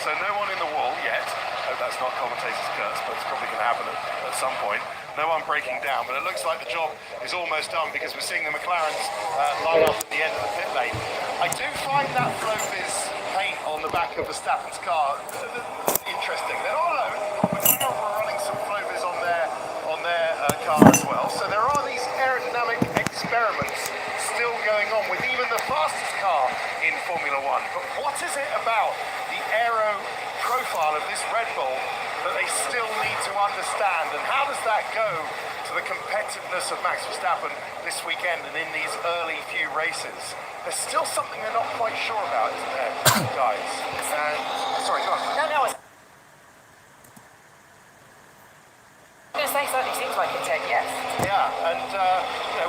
So no one in the wall yet. Hope that's not commentator's curse, but it's probably going to happen at some point. No one breaking down, but it looks like the job is almost done because we're seeing the McLarens line up at the end of the pit lane. I do find that Flovis paint on the back of Verstappen's car interesting. They're not alone. McLaren were running some Flovis on their car as well. So there are these aerodynamic experiments still going on with even the fastest car in Formula One. But what is it about the aero profile of this Red Bull that they still need to understand, and how does that go to the competitiveness of Max Verstappen this weekend and in these early few races? There's still something they're not quite sure about, isn't there, guys? And sorry, go on. No, I was going to say certainly seems like it, Ted, yes. Yeah, and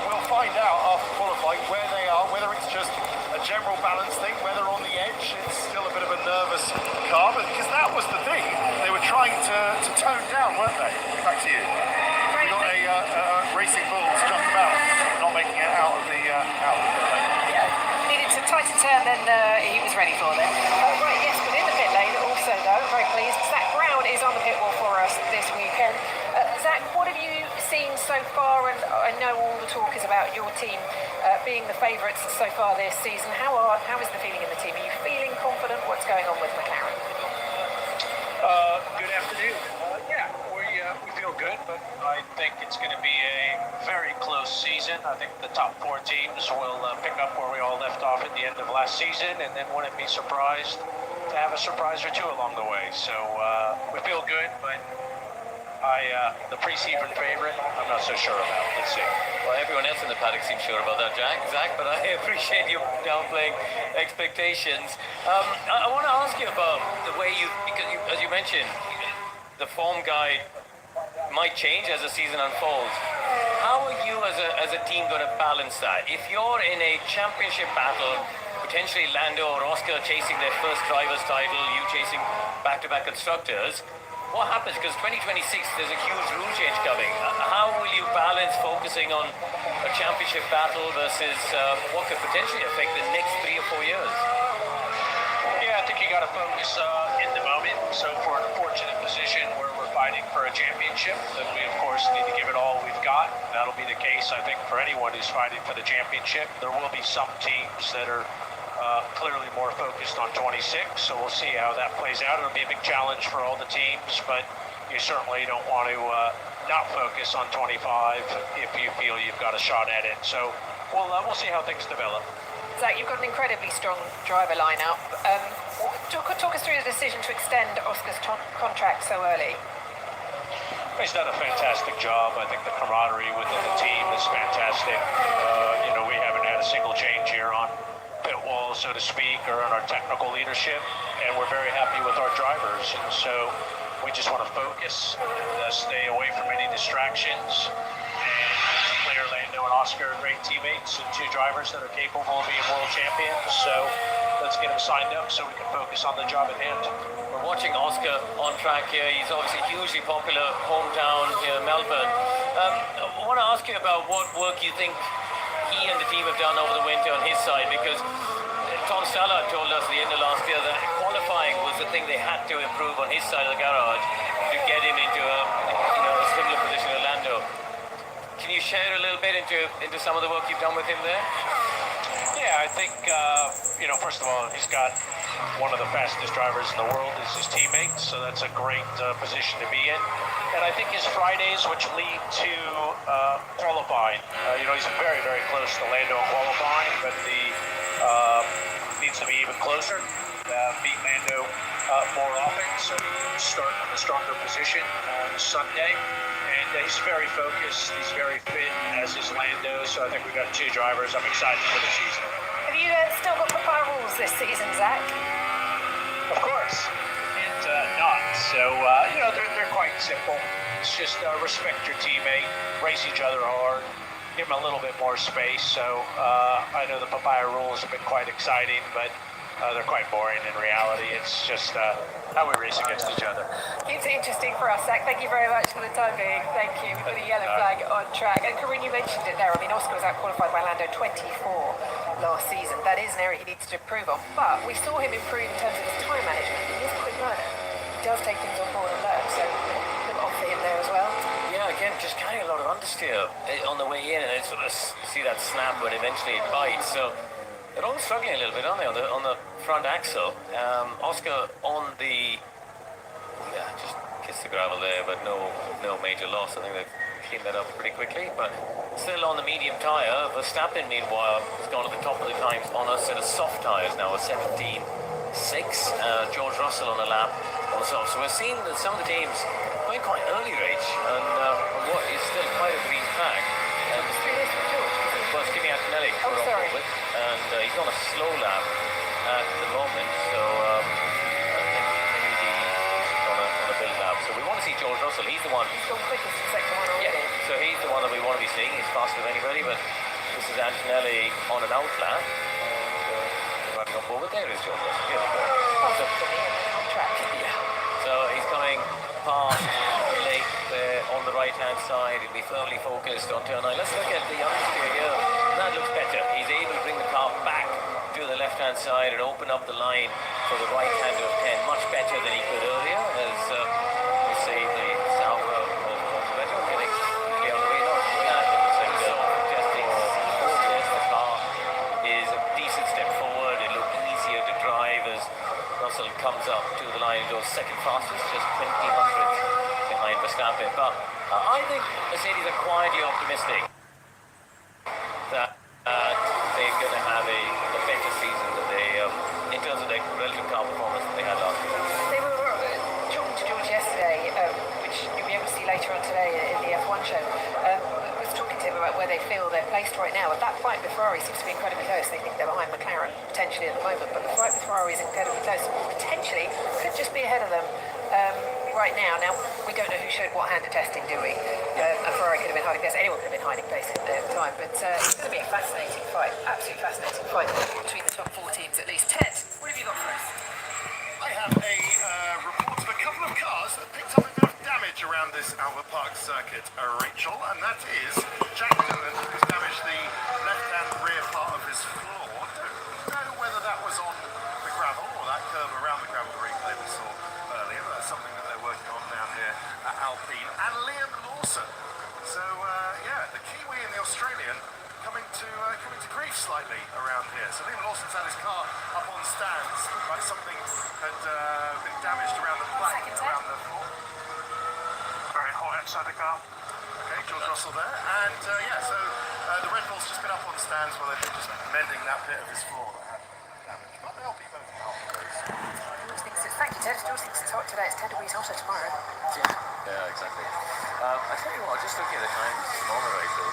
we'll find out after qualifying where they are, whether it's just a general balance thing, whether on the edge it's still a bit of a nervous car, but because that was the thing they were trying to tone down, weren't they? Back to you. We got a Racing Bulls just about not making it out of the lane. Yeah, needed to tighten turn than he was ready for then. Right, yes, but in the pit lane also though, very pleased, Zach Brown is on the pit wall for us this weekend. Zach, what have you seen so far? And I know all the talk is about your team being the favourites so far this season. How is the feeling in the team? Are you feeling confident? What's going on with McLaren? Good afternoon. Yeah, we feel good, but I think it's going to be a very close season. I think the top 4 teams will pick up where we all left off at the end of last season, and then wouldn't be surprised to have a surprise or two along the way. So we feel good, but the pre-season favorite, I'm not so sure about. Let's see. Well, everyone else in the paddock seems sure about that, Zach, but I appreciate you downplaying expectations. I want to ask you about the way because as you mentioned, the form guide might change as the season unfolds. How are you as a team going to balance that? If you're in a championship battle, potentially Lando or Oscar chasing their first driver's title, you chasing back-to-back constructors, what happens? Because 2026, there's a huge rule change coming. How will you balance focusing on a championship battle versus what could potentially affect the next 3 or 4 years? Yeah, I think you got to focus in the moment. So for an unfortunate position where we're fighting for a championship, then we, of course, need to give it all we've got. That'll be the case, I think, for anyone who's fighting for the championship. There will be some teams that are clearly more focused on 26, so we'll see how that plays out. It'll be a big challenge for all the teams, but you certainly don't want to not focus on 25 if you feel you've got a shot at it. So we'll see how things develop. Zach, you've got an incredibly strong driver lineup. Talk us through the decision to extend Oscar's contract so early. He's done a fantastic job. I think the camaraderie within the team is fantastic. We haven't had a single change here on pit wall, so to speak, or on our technical leadership, and we're very happy with our drivers. And so we just want to focus and stay away from any distractions. And clear Lando and Oscar are great teammates and 2 drivers that are capable of being world champions. So let's get them signed up so we can focus on the job at hand. We're watching Oscar on track here. He's obviously hugely popular hometown here in Melbourne. I want to ask you about what work you think he and the team have done over the winter on his side, because Tom Stallard told us at the end of last year that qualifying was the thing they had to improve on his side of the garage to get him into a similar position to Lando. Can you share a little bit into some of the work you've done with him there? Yeah, I think, first of all, he's got one of the fastest drivers in the world as his teammates, so that's a great position to be in. And I think his Fridays, which lead to qualifying, he's very, very close to Lando in qualifying, but needs to be even closer, beat Lando more often, so he start in a stronger position on Sunday. And he's very focused, he's very fit, as is Lando, so I think we've got 2 drivers. I'm excited for the season. Have you still got papaya rules this season, Zach? Of course, and not. So, they're quite simple. It's just respect your teammate, race each other hard, give them a little bit more space. So I know the papaya rules have been quite exciting, but they're quite boring in reality. It's just how we race against each other. It's interesting for us, Zach. Thank you very much for the time being. Thank you for the yellow flag on track. And Corinne, you mentioned it there. I mean, Oscar was out-qualified by Lando 24 last season. That is an area he needs to improve on. But we saw him improve in terms of his time management. He is quick learner. does take things on board and learn, so a little off for him there as well. Yeah, again, just carrying a lot of understeer on the way in, and it's sort of see that snap when eventually it bites. So they're all struggling a little bit, aren't they, on the front axle? Oscar on the just kissed the gravel there, but no major loss. I think they've cleaned that up pretty quickly, but still on the medium tyre. Verstappen, meanwhile, has gone to the top of the times on a set of soft tyres now, a 17.6. George Russell on a lap on the soft. So we're seeing that some of the teams going quite early, Rach, and on what is still quite a green flag. Well, it's Kimi Antonelli. Oh, sorry. And he's on a slow lap at the moment, so on a build lap. So we want to see George Russell. He's the one. He's gone quickest in second one already. Yeah, so he's the one that we want to be seeing. He's faster than anybody, but this is Antonelli on an out lap. And running on forward, there is George Russell. Here we go. On track. Yeah. So he's coming past Lake there on the right-hand side. He'll be firmly focused on turn 9. Let's look at the understeer here. That looks better. He's able to bring the car back to the left-hand side and open up the line for the right-hand of 10 much better than he could earlier, as we see the Sauber of Vettel getting quickly on the way. Not that suggesting the car is a decent step forward. It looked easier to drive as Russell comes up to the line and goes second fastest, just 20 hundredths behind Verstappen. But I think Mercedes are quietly optimistic that they're going to have a better season than they, in terms of their relative car performance that they had last year. They were talking to George yesterday, which you'll be able to see later on today in the F1 show. Was talking to him about where they feel they're placed right now. And that fight with Ferrari seems to be incredibly close. They think they're behind McLaren potentially at the moment, but the fight with Ferrari is incredibly close. Potentially could just be ahead of them right now. Now, we don't know who showed what hand of testing, do we? A Ferrari could have been hiding place. Anyone could have been hiding place at the time. But it's going to be a fascinating fight. Absolutely fascinating fight between the top 4 teams at least. Ted, what have you got for us? I have a report of a couple of cars that picked up a bit of damage around this Albert Park circuit, Rachel, and that is Jack Dillon, who's damaged the left-hand rear part of his floor. Don't know whether that was on the gravel or that curve around the gravel replay we saw earlier. That's something that they're working on down here at Alpine. And Liam Lawson. So, the Kiwi and the Australian coming to grief slightly around here. So Liam Lawson's had his car up on stands. Looked like something had been damaged around the plank, around the floor. Very hot outside the car. Okay, George Russell there. And so the Red Bull's just been up on stands while they've been just mending that bit of his floor that had damage. But they'll be both out. Thank you, Ted. George thinks it's hot today. It's 10 degrees hotter tomorrow. Yeah, exactly. I tell you what, just looking at the times tomorrow, Rachel,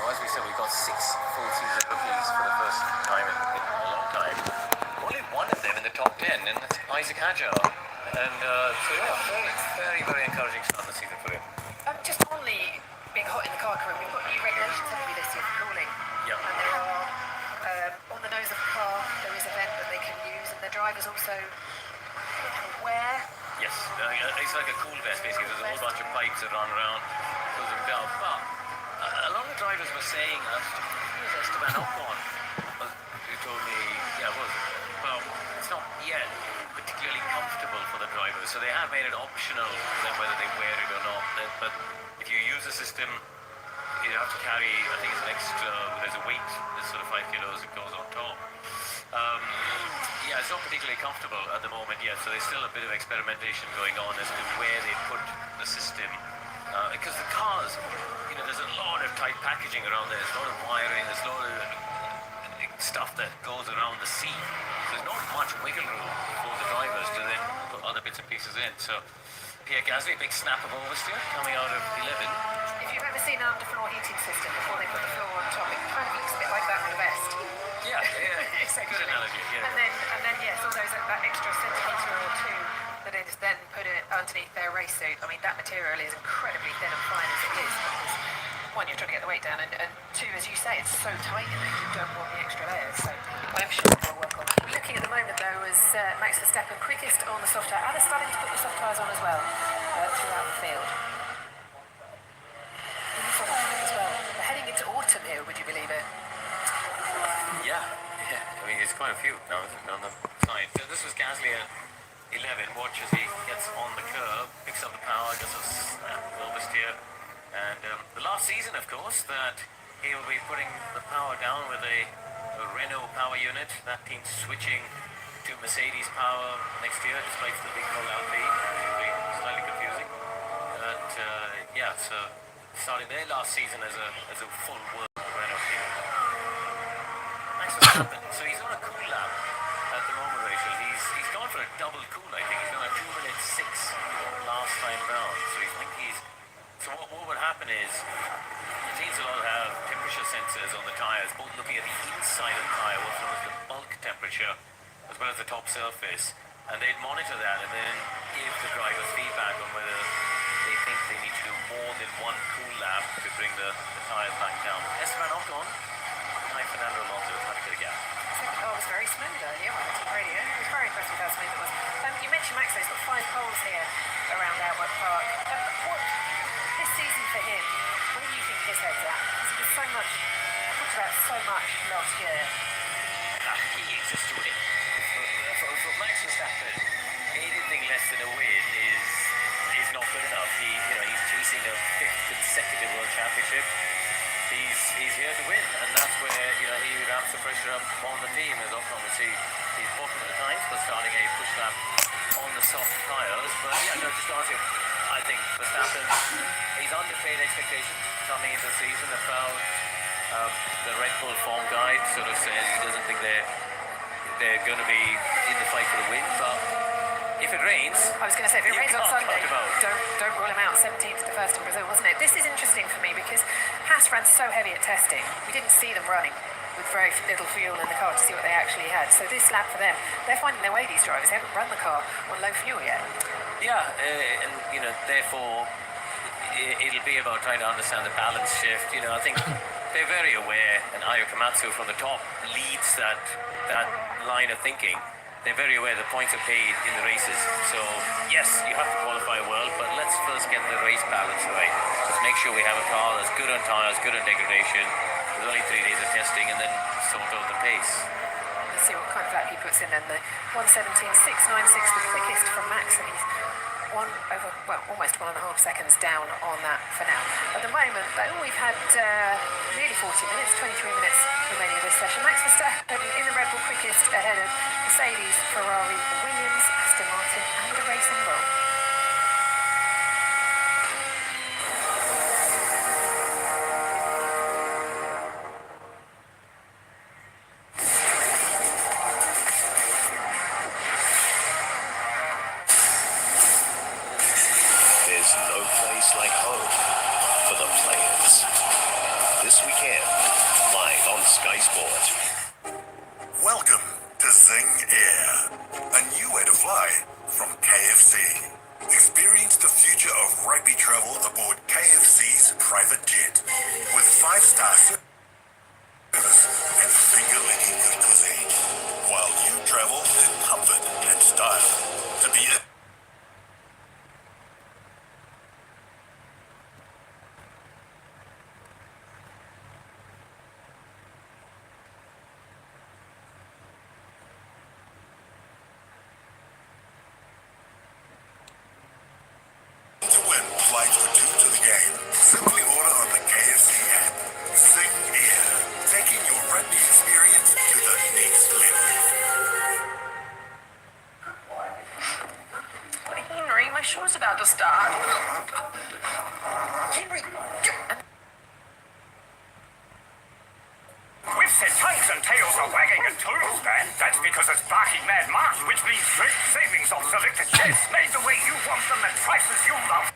as we said, we've got 6 full season rookies for the first time in a long time. Only one of them in the top 10, and that's Isaac Hadjar. And very, very encouraging start of the season for him. Just on the being hot in the car crew, we've got new regulations, haven't we, this year for cooling? Yep. And there are, on the nose of the car, there is a vent that they can use, and the drivers also wear. Yes, it's like a cool vest, basically. There's a whole bunch of pipes that run around, cools them down. But a lot of drivers were saying, who was Esteban Ocon? Who told me, well, it's not yet particularly comfortable for the drivers, so they have made it optional for them whether they wear it or not. But if you use the system, you have to carry, I think it's an extra, there's a weight, there's sort of 5 kilos that goes on top. It's not particularly comfortable at the moment yet, so there's still a bit of experimentation going on as to where they put the system. Because the cars, there's a lot of tight packaging around there, there's a lot of wiring, there's a lot of stuff that goes around the seat. So there's not much wiggle room for the drivers to then put other bits and pieces in. So Pierre Gasly, big snap of oversteer coming out of 11. If you've ever seen an underfloor heating system before they put the floor on top, it kind of looks a bit like that with a vest. Yeah, good analogy. Yeah. And then yes, all those that extra centimetre or 2 that is then put it underneath their race suit. I mean, that material is incredibly thin and fine as it is. Because, 1, you're trying to get the weight down, and 2, as you say, it's so tight in there, you don't want the extra layers. So I'm sure they'll work on it. Looking at the moment though, as Max Verstappen quickest on the soft tyre, and they're starting to put the soft tyres on as well throughout the field. As well. They're heading into autumn here, would you believe it? Yeah. I mean, there's quite a few now, isn't it, on the side. So this was Gasly at 11. Watch as he gets gets on the curb, picks up the power, gets a snap oversteer. And the last season, of course, that he will be putting the power down with a Renault power unit. That team switching to Mercedes power next year, despite still being called LP. It'll be slightly confusing. But yeah, so starting their last season as a full world Renault team. Max Verstappen, so he's on a cool lap at the moment, Rachel. He's gone for a double cool, I think. He's done a 2 minute 6 last time round. So what would happen is the teams will all have temperature sensors on the tyres, both looking at the inside of the tyre, what's known as the bulk temperature, as well as the top surface. And they'd monitor that and then give the drivers feedback on whether they think they need to do more than one cool lap to bring the tyres back down. Esteban Ocon and Fernando Alonso trying to get a gap. Oh, it was very smooth earlier on the radio. It was very impressive how smooth it was. You mentioned Max, he's got 5 poles here around Albert Park. What this season for him, where do you think his head's at? Because there's so much, talked about so much last year. He exists to win. For Max Verstappen, anything less than a win is not good enough. He's chasing a 5th consecutive world championship. He's here to win, and that's where he ramps the pressure up on the team. As Ocon would see, he's bottom of the times for starting a push lap on the soft tyres. But yeah, no, just to answer, I think Verstappen, he's underpaid expectations coming into the season. About the Red Bull form guide sort of says he doesn't think they're going to be in the fight for the win, but if it rains, I was going to say, if it rains on can't Sunday, cut him out. don't rule him out. 17th to 1st in Brazil, wasn't it? This is interesting for me because Haas ran so heavy at testing. We didn't see them running with very little fuel in the car to see what they actually had. So this lap for them, they're finding their way, these drivers. They haven't run the car on low fuel yet. Yeah, and therefore it'll be about trying to understand the balance shift. I think they're very aware, and Ayo Komatsu from the top leads that line of thinking. They're very aware the points are paid in the races. So yes, you have to qualify well, but let's first get the race balance right. Let's make sure we have a car that's good on tyres, good on degradation. There's only 3 days of testing, and then sort out the pace. Let's see what kind of lap he puts in then. The 1:17.696, the quickest from Max, and he's almost 1.5 seconds down on that for now. At the moment, though, we've had nearly 40 minutes, 23 minutes remaining of this session. Max Verstappen in the Red Bull quickest ahead of Mercedes, Ferrari, Williams, Aston Martin, and the Racing Bull. There's no place like home for the players. This weekend, live on Sky Sport. Welcome to Zing Air, a new way to fly from KFC. Experience the future of rugby travel aboard KFC's private jet with 5-star service and finger-licking good cuisine, while you travel in comfort and style to be a to win flights for 2 to the game. Simply order on the KFC app. Sing Air, taking your rugby experience to the next level. Henry, my show's about to start. Henry, We've said tongues and tails are wagging at Toodles, Dan. That's because it's barking mad March, which means big savings on selected chefs made the way you want them at prices you love.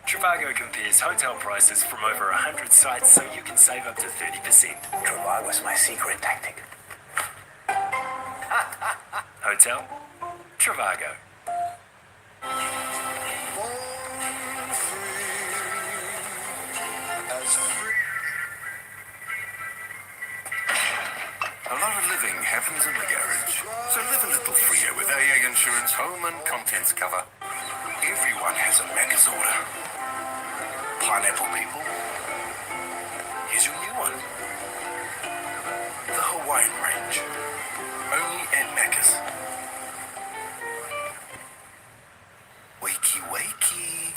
Trivago compares hotel prices from over 100 sites so you can save up to 30%. Trivago's my secret tactic. Hotel? Trivago. lot of living happens in the garage. So live a little freer with AA Insurance home and contents cover. Everyone has a Macca's order. Pineapple people. Here's your new one. The Hawaiian range. Only at Macca's. Wakey, wakey.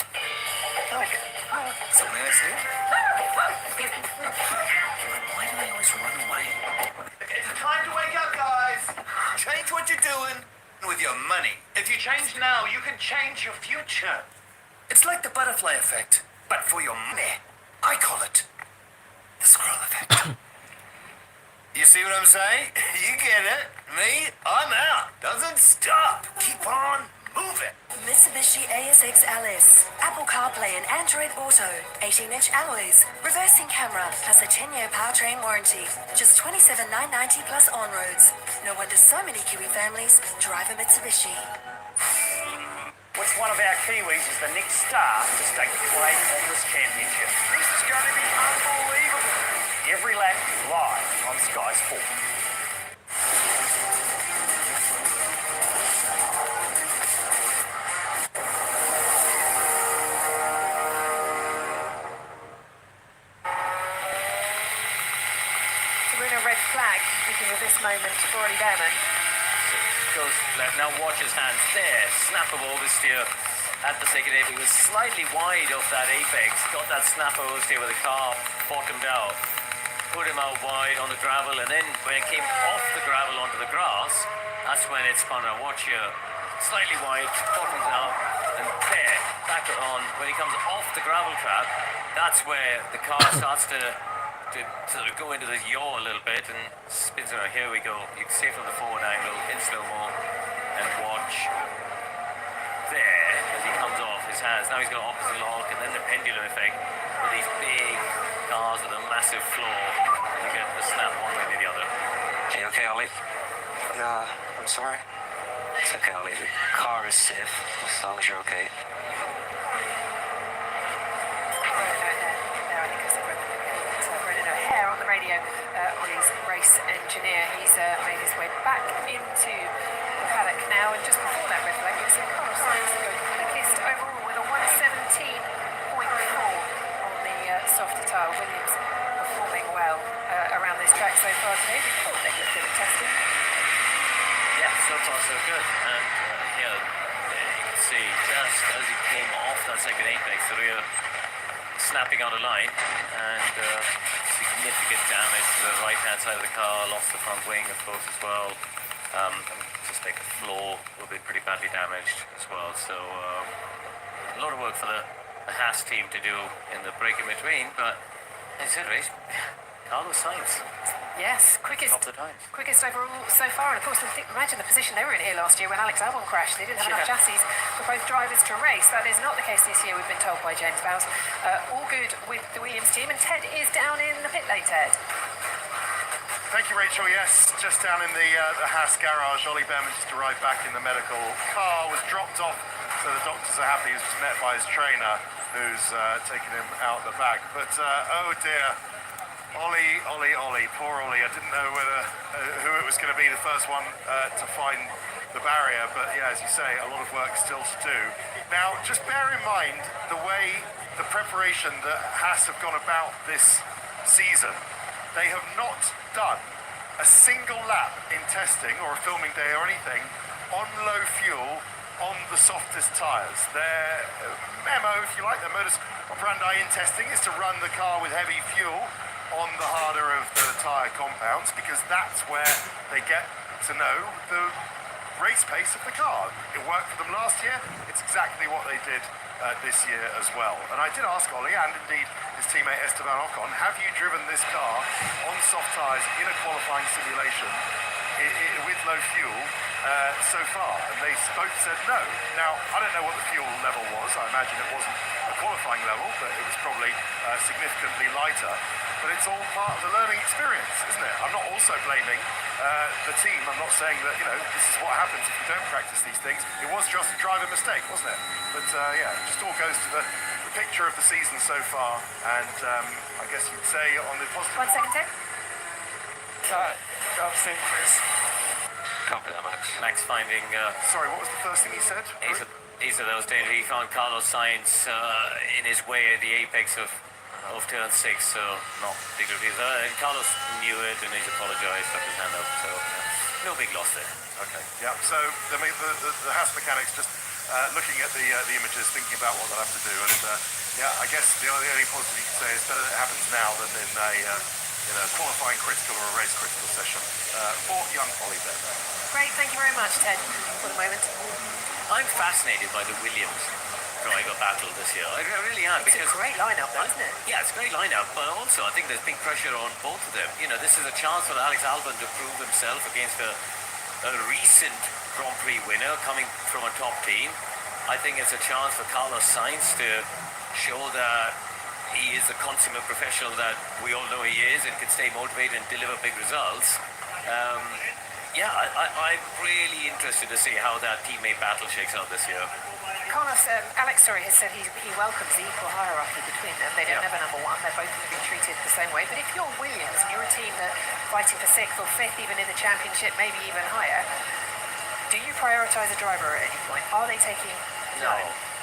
Something I said? Why do they always run away? It's time to wake up, guys. Change what you're doing with your money. If you change now, you can change your future. It's like the butterfly effect, but for your money. I call it the squirrel effect. You see what I'm saying? You get it. Me, I'm out. Doesn't stop. Keep on moving. Mitsubishi ASX LS, Apple CarPlay and Android Auto, 18-inch alloys, reversing camera, plus a 10-year powertrain warranty. Just $27,990 plus on-roads. No wonder so many Kiwi families drive a Mitsubishi. Which one of our Kiwis is the next star to stake claim on this championship? This is going to be unbelievable. Every lap live on Sky Sport. Red flag because of this moment for Ollie Behrman. Goes left. Now watch his hands. There. Snap of oversteer at the second apex. He was slightly wide of that apex. Got that snap of oversteer where the car bottomed out. Put him out wide on the gravel, and then when it came off the gravel onto the grass, that's when it spun out. Watch here. Slightly wide, bottoms out, and there. Back it on. When he comes off the gravel trap, that's where the car starts to sort of go into the yaw a little bit and spins around. Here we go. You can see it from the forward angle in slow-mo and watch there as he comes off his hands. Now he's got opposite lock and then the pendulum effect with these big cars with a massive floor. You get the snap one way or the other. Hey, okay, Ollie? I'm sorry. It's okay, Ollie. The car is safe as long as you're okay. On the radio, Ollie's race engineer. He's made his way back into the paddock now, and just before that red flag, we've seen Carlos Sainz go quickest overall with a 117.4 on the softer tire. Williams performing well around this track so far today. We thought they looked good at testing. Yeah, so far so good. And yeah, you can see just as he came off that second apex, the rear snapping out of line, and significant damage to the right-hand side of the car, lost the front wing, of course, as well. I suspect the floor will be pretty badly damaged as well. So a lot of work for the Haas team to do in the break in between, but as I said, race, Carlos Sainz. Yes, quickest overall so far. And of course, imagine the position they were in here last year when Alex Albon crashed. They didn't have enough chassis for both drivers to race. That is not the case this year, we've been told by James Bowles. All good with the Williams team, and Ted is down in the pit lane, Ted. Thank you, Rachel. Yes, just down in the Haas garage. Ollie Behrman just arrived back in the medical car, was dropped off, so the doctors are happy. He was met by his trainer, who's taken him out the back. But, oh dear. Ollie, poor Ollie. I didn't know whether who it was going to be the first one to find the barrier, but yeah, as you say, a lot of work still to do. Now, just bear in mind the way the preparation that Haas have gone about this season. They have not done a single lap in testing or a filming day or anything on low fuel on the softest tyres. Their memo, if you like, their modus operandi in testing is to run the car with heavy fuel on the harder of the tyre compounds, because that's where they get to know the race pace of the car. It worked for them last year. It's exactly what they did this year as well. And I did ask Ollie, and indeed his teammate Esteban Ocon, have you driven this car on soft tyres in a qualifying simulation with low fuel so far? And they both said no. Now, I don't know what the fuel level was. I imagine it wasn't a qualifying level, but it was probably significantly lighter. But it's all part of the learning experience, isn't it? I'm not also blaming the team. I'm not saying that, this is what happens if you don't practice these things. It was just a driver mistake, wasn't it? But yeah, it just all goes to the picture of the season so far. And I guess you'd say on the positive... 1 second, Ted. job soon, Chris. Copy that, Max. Max finding. Sorry, what was the first thing he said? He said that was dangerous. He found Carlos Sainz in his way at the apex of turn 6, so not particularly. And Carlos knew it and he's apologized, stuck his hand up, so no big loss there. Okay, yeah. So the Haas mechanics just looking at the images, thinking about what they'll have to do, and yeah, I guess the only positive you can say is better that it happens now than in a qualifying critical or a race critical session. For young Ollie there. Great, thank you very much, Ted, for the moment. I'm fascinated by the Williams driver battle this year. I really am. It's a great lineup, though, isn't it? Yeah, it's a great lineup, but also I think there's big pressure on both of them. You know, this is a chance for Alex Albon to prove himself against a recent Grand Prix winner coming from a top team. I think it's a chance for Carlos Sainz to show that he is the consummate professional that we all know he is and can stay motivated and deliver big results. Yeah, I'm really interested to see how that teammate battle shakes out this year. Carlos, Alex, has said he welcomes the equal hierarchy between them. They don't have a number one. They're both going to be treated the same way. But if you're Williams and you're a team that fighting for 6th or 5th, even in the championship, maybe even higher, do you prioritise a driver at any point? Are they taking... No.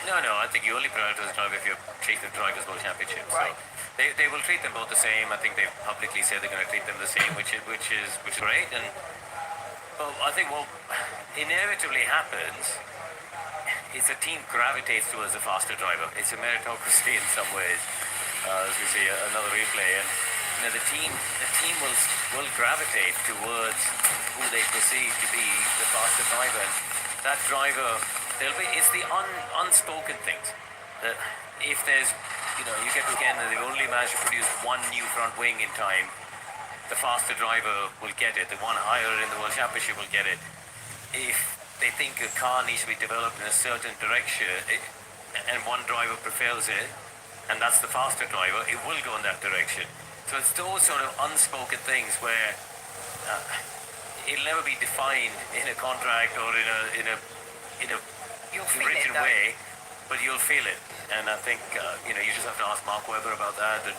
I think you only prioritise a driver if you're chasing the Drivers' World Championship. Right. So they will treat them both the same. I think they've publicly said they're going to treat them the same, which is great. And well, I think what inevitably happens is the team gravitates towards the faster driver. It's a meritocracy in some ways, as we see another replay. And the team will gravitate towards who they perceive to be the faster driver. And that driver, it's the unspoken things. That if there's, you get to the end and they've only managed to produce one new front wing in time, the faster driver will get it. The one higher in the World Championship will get it. If they think a car needs to be developed in a certain direction and one driver prefers it, and that's the faster driver, it will go in that direction. So it's those sort of unspoken things where it'll never be defined in a contract or in a written way, but you'll feel it. And I think you just have to ask Mark Webber about that, and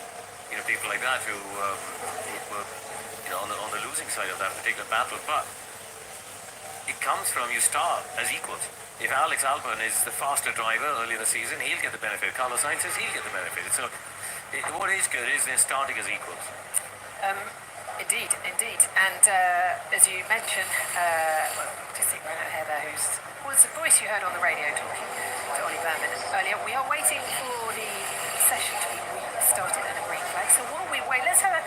people like that who were on the losing side of that particular battle. But it comes from you start as equals. If Alex Albon is the faster driver early in the season, he'll get the benefit. Carlos Sainz says he'll get the benefit. So what is good is they're starting as equals. Indeed. And as you mentioned, just think right ahead there, was the voice you heard on the radio talking to Ollie Berman earlier. We are waiting for the session to be restarted at a green flag. So while we wait, let's have a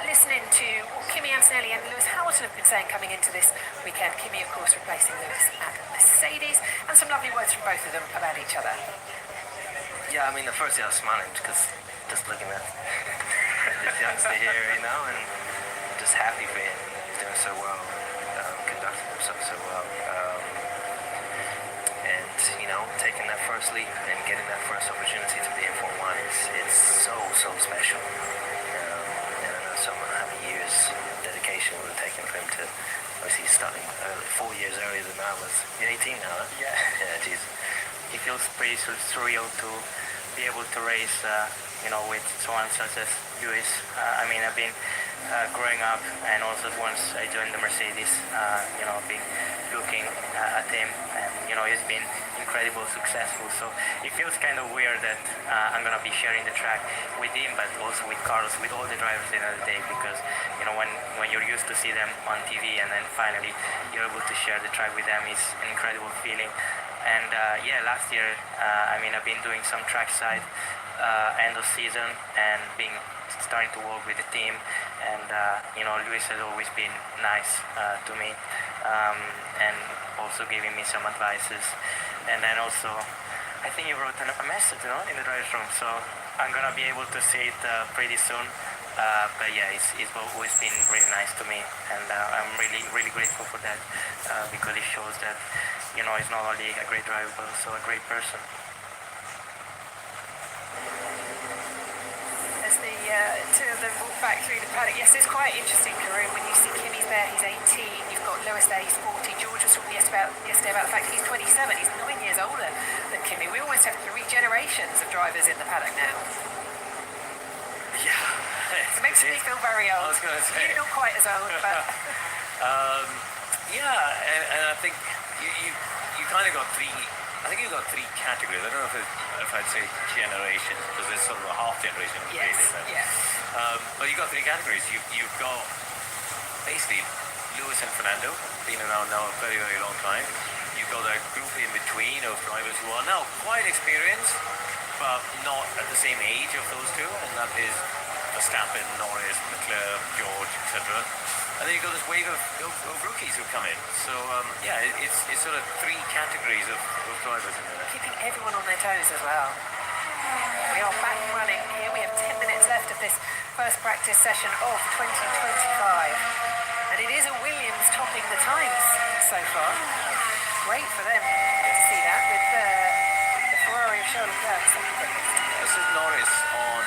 listen in to what Kimi Antonelli and Lewis Hamilton have been saying coming into this weekend. Kimi, of course, replacing Lewis at Mercedes, and some lovely words from both of them about each other. Yeah, I mean, the first thing I was smiling because just looking at this youngster here, and just happy for him. He's doing so well, conducting himself so well. And, taking that first leap and getting that first opportunity to be in Formula 1 it's so special. And I know how many years of dedication it would have taken for him to, obviously, starting 4 years earlier than I was. You're 18 now, huh? Yeah. Yeah, geez. It feels pretty surreal to be able to race, with someone such as Lewis. I've been growing up, and also once I joined the Mercedes, I've been looking at him, and he's been incredibly successful. So it feels kind of weird that I'm gonna be sharing the track with him, but also with Carlos, with all the drivers in the day, because when you're used to see them on TV, and then finally you're able to share the track with them, is an incredible feeling. And last year, I've been doing some trackside end of season and starting to work with the team. And Lewis has always been nice to me, and also giving me some advices. And then also, I think he wrote a message, in the driver's room. So I'm gonna be able to see it pretty soon. But yeah, he's always been really nice to me, and I'm really grateful for that, because it shows that he's not only a great driver but also a great person. As the two of them walk back through the paddock, yes, it's quite interesting, Karun, when you see Kimi's there, he's 18, you've got Lewis there, he's 40, George was talking yesterday about the fact he's 27, he's 9 years older than Kimi. We almost have 3 generations of drivers in the paddock now. Yeah. It makes me feel very old. I was going to say. You're not quite as old, but Yeah, and I think you kind of got three. I think you got three categories. I don't know if I'd say generations because there's sort of a half generation. yes, yes. But you got three categories. You've got basically Lewis and Fernando, been around now a very, very long time. You've got that group in between of drivers who are now quite experienced, but not at the same age of those two, and that is Verstappen, Norris, Leclerc, George, etc. And then you've got this wave of rookies who come in. So, yeah, it's sort of three categories of drivers in there. Keeping everyone on their toes as well. We are back running here. We have 10 minutes left of this first practice session of 2025. And it is a Williams topping the times so far. Great for them to see that with the Ferrari of Charles Leclerc second quickest. This is Norris on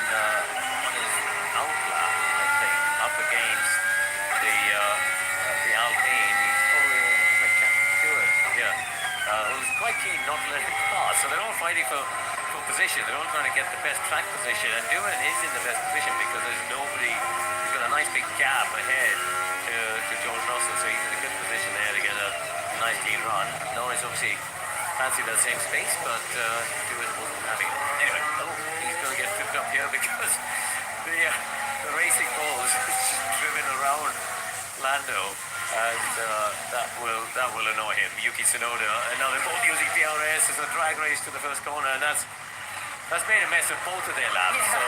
his outlap, I think, up against the Alpine. He's probably like Stewart, who's quite keen not to let him pass. So they're all fighting for position. They're all trying to get the best track position, and Stewart is in the best position because there's nobody. He's got a nice big gap ahead to George Russell, so he's in a good position there to get a nice clean run. Norris obviously fancied that same space, but Stewart wasn't having it. Anyway, he's going to get tripped up here because the racing balls is driven around Lando, and that will annoy him. Yuki Tsunoda, and now they're both using DRS as a drag race to the first corner, and that's made a mess of both of their laps. Yeah. So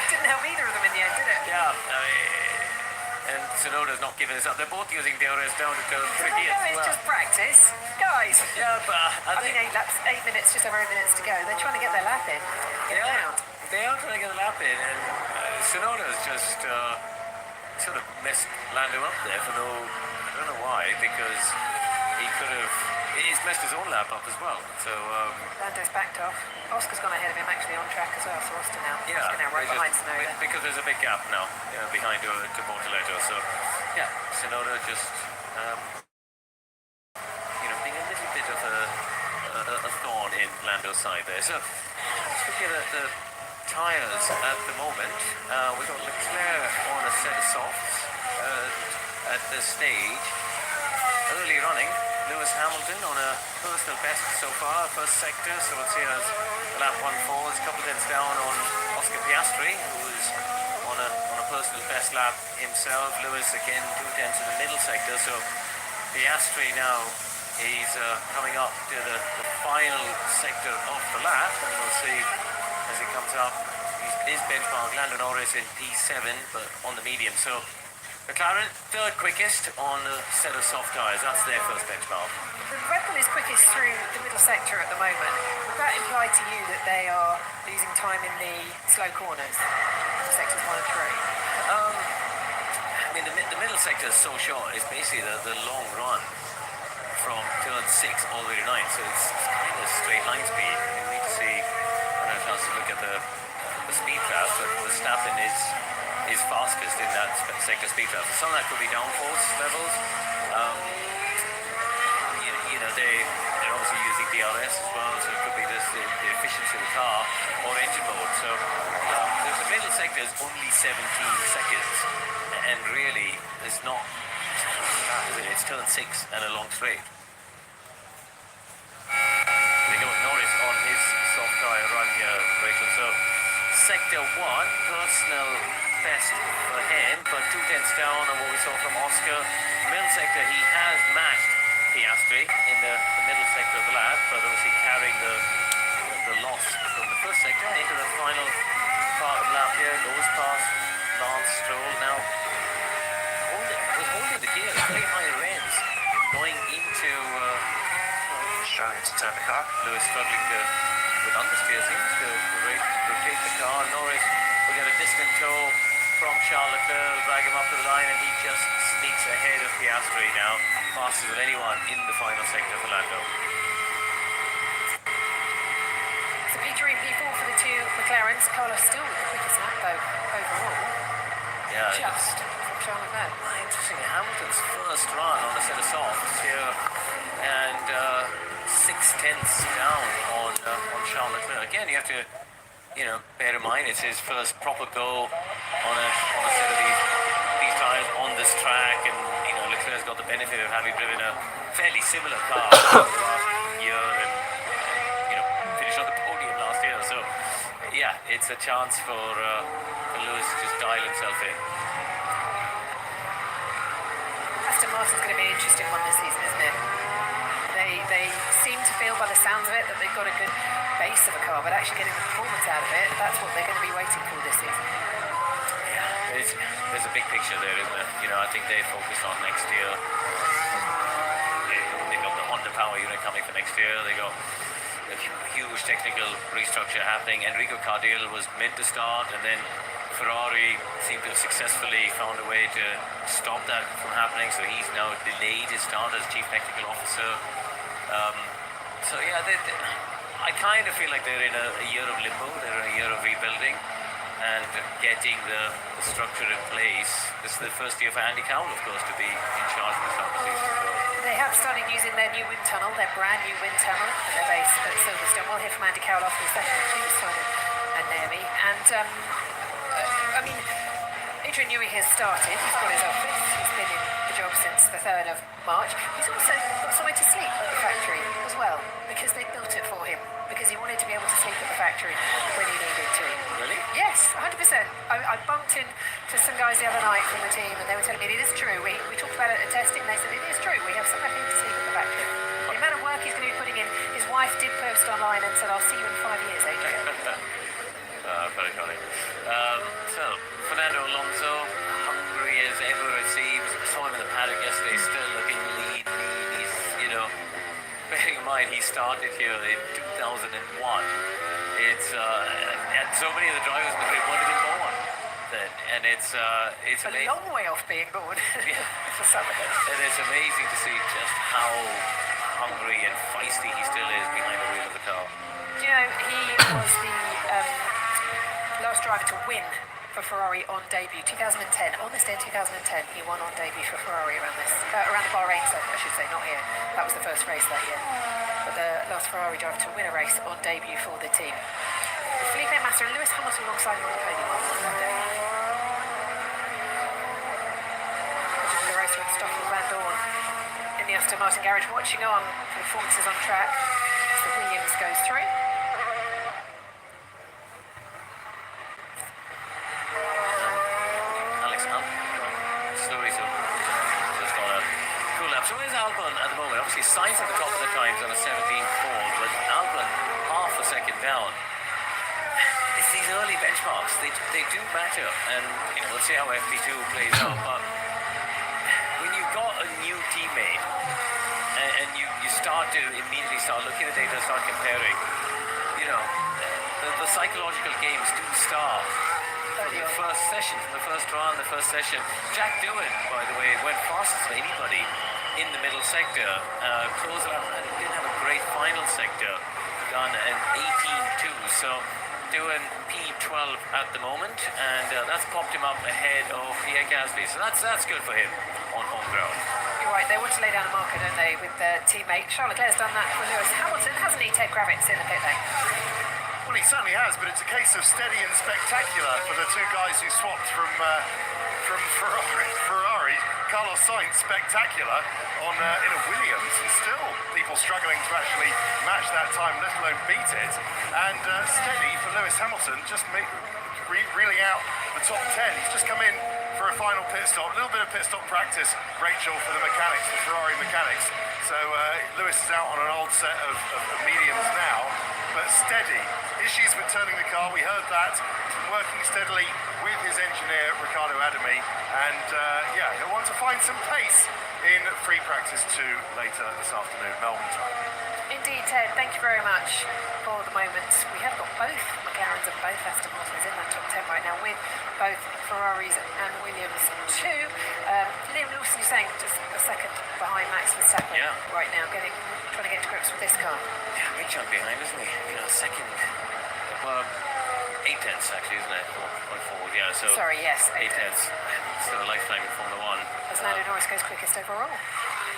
Didn't help either of them in the end, did it? yeah, and Tsunoda's not giving this up. They're both using DRS down to turn 3 No, as it's well. just practice. Guys. Yeah, but I I mean, think 8 minutes, just over 8 minutes to go. They're trying to get their lap in. Get it down. they are trying to get a lap in, and Tsunoda's just sort of messed Lando up there for no, I don't know why, because he could have, he's messed his own lap up as well. So Lando's backed off. Oscar's gone ahead of him actually on track as well, so Oscar now. yeah, Oscar now right they behind just- Tsunoda. because there's a big gap now behind to Bortoleto. So yeah, Tsunoda just being a little bit of a thorn in Lando's side there. So just looking at the tyres at the moment, we've got Leclerc on a set of softs at this stage. Early running, Lewis Hamilton on a personal best so far, first sector. So let's see as lap 1 falls, a couple of tenths down on Oscar Piastri, who is on a personal best lap himself. Lewis again 2 tenths in the middle sector. So Piastri now, he's coming up to the final sector of the lap, and we'll see as he comes up. His benchmark, Lando Norris in P7, but on the medium. So McLaren, third quickest on a set of soft tyres. That's their first benchmark. The Red Bull is quickest through the middle sector at the moment. Would that imply to you that they are losing time in the slow corners, sectors 1 and 3? I mean, the middle sector is so short. It's basically the long run from turn 6 all the way to 9. So it's kind of straight line speed. We need to see, I don't know if I have to look at the speed trap, but Verstappen is fastest in that sector speed trap. Some of that could be downforce levels. They're obviously using DRS as well, so it could be just the efficiency of the car or engine mode. So the middle sector is only 17 seconds, and really it's not. It's turn 6 and a long straight. They got Norris on his soft tyre run here, Rachel. So sector 1, personal best for him, but 2 tenths down on what we saw from Oscar. Middle sector, he has matched Piastri in the middle sector of the lap, but obviously carrying the loss from the first sector into the final part of the lap here. Goes past Lance Stroll now. Holding the gear, very high revs going into Struggling to turn the car. Lewis struggling with understeer seems to rotate the car. Norris will get a distant tow from Charles Leclerc, drag him up to the line, and he just sneaks ahead of Piastri now, faster than anyone in the final sector for Lando. So P3 and P4 for the two McLarens. Carlos still with the quickest lap though overall. Yeah, Just from Charles Leclerc. interesting. Hamilton's first run on a set of softs here, and 6 tenths down on Charles Leclerc. Again, you have to, bear in mind it's his first proper go on a set of these tires on this track, and Leclerc's got the benefit of having driven a fairly similar car last year and finished on the podium last year. So yeah, it's a chance for Lewis to just dial himself in. Aston Martin's going to be an interesting one this season, isn't it? They seem to feel by the sounds of it that they've got a good base of a car, but actually getting the performance out of it, that's what they're going to be waiting for this season. Yeah, there's a big picture there, isn't there? I think they focus on next year. They've got the Honda power unit coming for next year. They got a huge technical restructure happening. Enrico Cardiel was meant to start, and then Ferrari seemed to have successfully found a way to stop that from happening, so he's now delayed his start as Chief Technical Officer. So yeah, I kind of feel like they're in a year of limbo, they're in a year of rebuilding and getting the structure in place. This is the first year for Andy Cowell, of course, to be in charge of the start of the season. They have started using their new wind tunnel, their brand new wind tunnel at their base at Silverstone. We'll hear from Andy Cowell after the second previous side at Nemi. And I mean, Adrian Newey has started. He's got his office. He's been in the job since the 3rd of March. He's also got somewhere to sleep at the factory as well, because they built it for him, because he wanted to be able to sleep at the factory when he needed to. Really? Yes, 100%. I bumped into some guys the other night from the team, and they were telling me it is true. We talked about it at testing, and they said it is true. We have somewhere for him to sleep at the factory. The amount of work he's going to be putting in, his wife did post online and said, "I'll see you in 5 years, Adrian." Very funny. So, Fernando Alonso, hungry as ever it seems. Saw him in the paddock yesterday, still looking lean. He's, bearing in mind he started here in 2001. It's and so many of the drivers in the grid weren't even born then, and it's A amazing. long way off being born for some of them. And it's amazing to see just how hungry and feisty he still is behind the wheel of the car. He was the last driver to win for Ferrari on debut, 2010. On this day in 2010, he won on debut for Ferrari around the Bahrain circuit, I should say, not here. That was the first race that year. But the last Ferrari driver to win a race on debut for the team. Felipe Massa and Lewis Hamilton alongside him on the podium on that day. The racer and Stoffel Van Dorn in the Aston Martin garage, watching on for performances on track as the Williams goes through. So where's Albon at the moment? Obviously Sainz at the top of the times on a 17.4, but Albon half a second down. It's these early benchmarks, they do matter, and we'll see how FP2 plays out, but when you've got a new teammate and you start to immediately start looking at the data, start comparing, the psychological games do start from the first session, from the first round, the first session. Jack Doohan, by the way, went fastest of anybody in the middle sector, closed up and didn't have a great final sector, done an 18.2, so doing P12 at the moment, and that's popped him up ahead of Pierre Gasly, so that's good for him on home ground. You're right, they want to lay down a marker, don't they, with their teammate. Charles Leclerc's done that for Lewis Hamilton, hasn't he, Ted Kravitz in the pit lane? Well, he certainly has, but it's a case of steady and spectacular for the two guys who swapped from Ferrari. Carlos Sainz, spectacular in a Williams, and still people struggling to actually match that time, let alone beat it. And steady for Lewis Hamilton, just reeling out the top 10. He's just come in for a final pit stop, a little bit of pit stop practice, Rachel, for the mechanics, the Ferrari mechanics. So Lewis is out on an old set of mediums now, but steady. Issues with turning the car, we heard that. He's been working steadily with his engineer, Riccardo Adami, and he'll want to find some pace in free practice 2 later this afternoon, Melbourne time. Indeed, Ted, thank you very much for the moment. We have got both McLarens and both Aston Martins in that top 10 right now, with both Ferraris and Williams too. Liam Lawson, you're saying just a second behind Max Verstappen right now, trying to get to grips with this car. Yeah, big chunk behind, isn't he? Second. Well, 8 tenths actually, isn't it? 1.4, yeah. So sorry, yes, 8 tenths. Still a lifetime in Formula One. As Lando Norris goes quickest overall.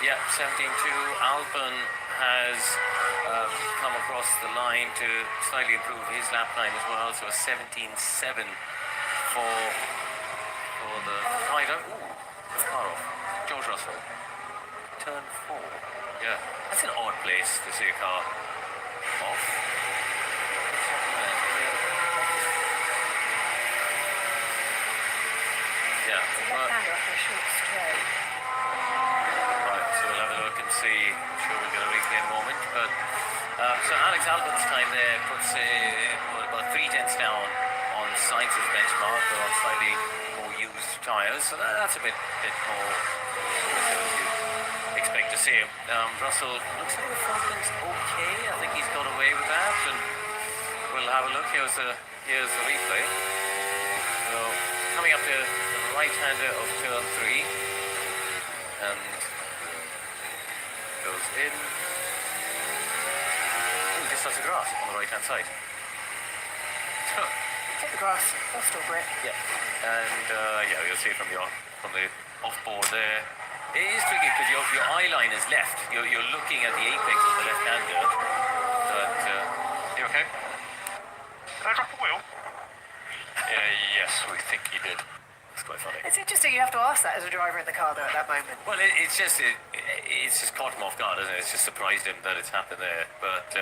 Yeah, 17.2. Albon has come across the line to slightly improve his lap time as well. So a 17.7 for the rider. Ooh, far off. George Russell. Turn 4. Yeah, that's an odd place to see a car off. Yeah. Left-hander after a short straight. Right, so we'll have a look and see. I'm sure we'll get a replay in a moment. But so Alex Albon's time there puts about 3/10 down on Sainz's benchmark, but on slightly more used tyres. So that's a bit more than you expect to see. Russell looks like the front end's okay. I think he's got away with that, and we'll have a look. Here's the replay. So coming up to the right-hander of turn 3, and goes in. Ooh, just touched the grass on the right-hand side. Take the grass, off still grip. Yeah, and yeah, you'll see it from the off-board there. It is tricky because your eye line is left. You're looking at the apex of the left-hander. But you okay? Did I drop a wheel? Yes, we think he did. It's quite funny. It's interesting you have to ask that as a driver in the car though at that moment. Well, it's just caught him off guard, isn't it? It's just surprised him that it's happened there. But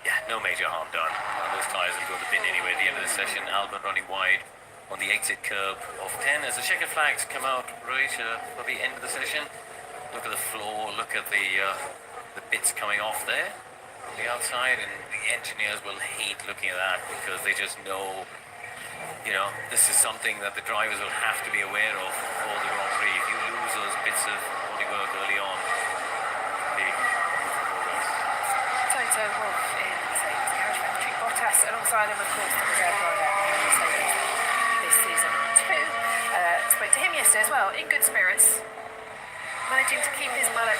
yeah, no major harm done. Those tyres will go to the bin anyway at the end of the session. Albon running wide on the exit curb of 10 as the checkered flags come out right for the end of the session. Look at the floor, look at the bits coming off there on the outside, and the engineers will hate looking at that because they just know, you know, this is something that the drivers will have to be aware of for the Grand Prix. If you lose those bits of bodywork early on, Toto Wolff in Mercedes Garage Factory. Bottas alongside him, of course, the reserve driver in Mercedes this season too. Spoke to him yesterday as well, in good spirits. Managing to keep his mullet